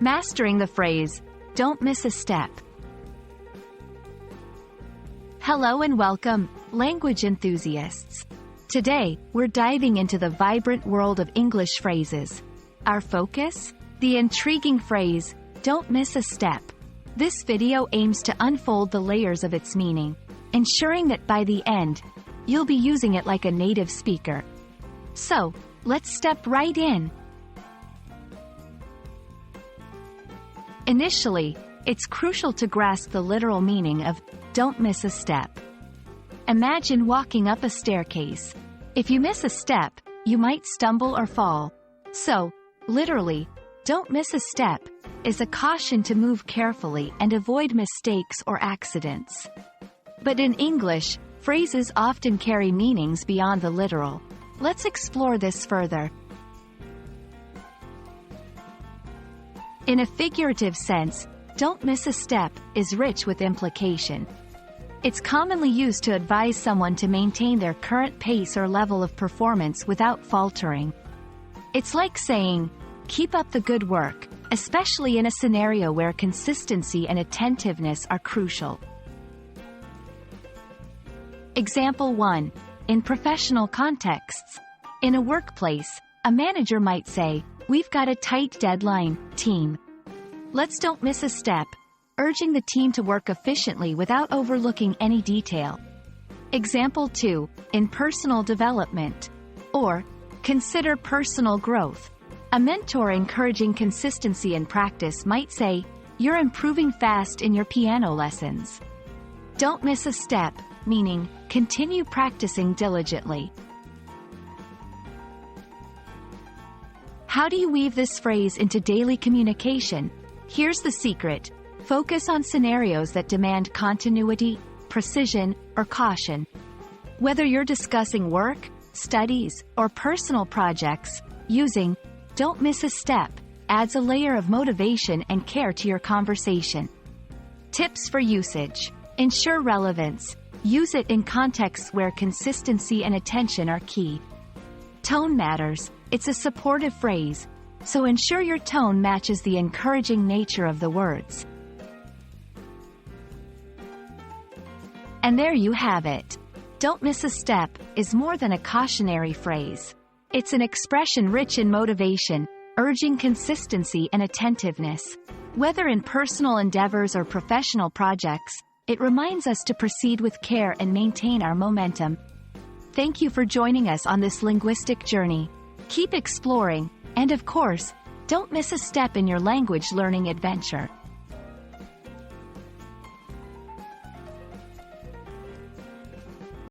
Mastering the phrase, don't miss a step. Hello and welcome, language enthusiasts. Today, we're diving into the vibrant world of English phrases. Our focus? The intriguing phrase, don't miss a step. This video aims to unfold the layers of its meaning, ensuring that by the end, you'll be using it like a native speaker. So, let's step right in. Initially, it's crucial to grasp the literal meaning of don't miss a step. Imagine walking up a staircase. If you miss a step, you might stumble or fall. So, literally, don't miss a step is a caution to move carefully and avoid mistakes or accidents. But in English, phrases often carry meanings beyond the literal. Let's explore this further. In a figurative sense, don't miss a step is rich with implication. It's commonly used to advise someone to maintain their current pace or level of performance without faltering. It's like saying, keep up the good work, especially in a scenario where consistency and attentiveness are crucial. Example 1. In professional contexts. In a workplace, a manager might say, we've got a tight deadline, team. Let's don't miss a step, urging the team to work efficiently without overlooking any detail. Example 2. In personal development. Or, consider personal growth. A mentor encouraging consistency in practice might say, you're improving fast in your piano lessons. Don't miss a step, meaning, continue practicing diligently. How do you weave this phrase into daily communication? Here's the secret. Focus on scenarios that demand continuity, precision, or caution. Whether you're discussing work, studies, or personal projects, using don't miss a step adds a layer of motivation and care to your conversation. Tips for usage. Ensure relevance. Use it in contexts where consistency and attention are key. Tone matters. It's a supportive phrase, so ensure your tone matches the encouraging nature of the words. And there you have it. Don't miss a step is more than a cautionary phrase. It's an expression rich in motivation, urging consistency and attentiveness. Whether in personal endeavors or professional projects, it reminds us to proceed with care and maintain our momentum. Thank you for joining us on this linguistic journey. Keep exploring, and of course, don't miss a step in your language learning adventure.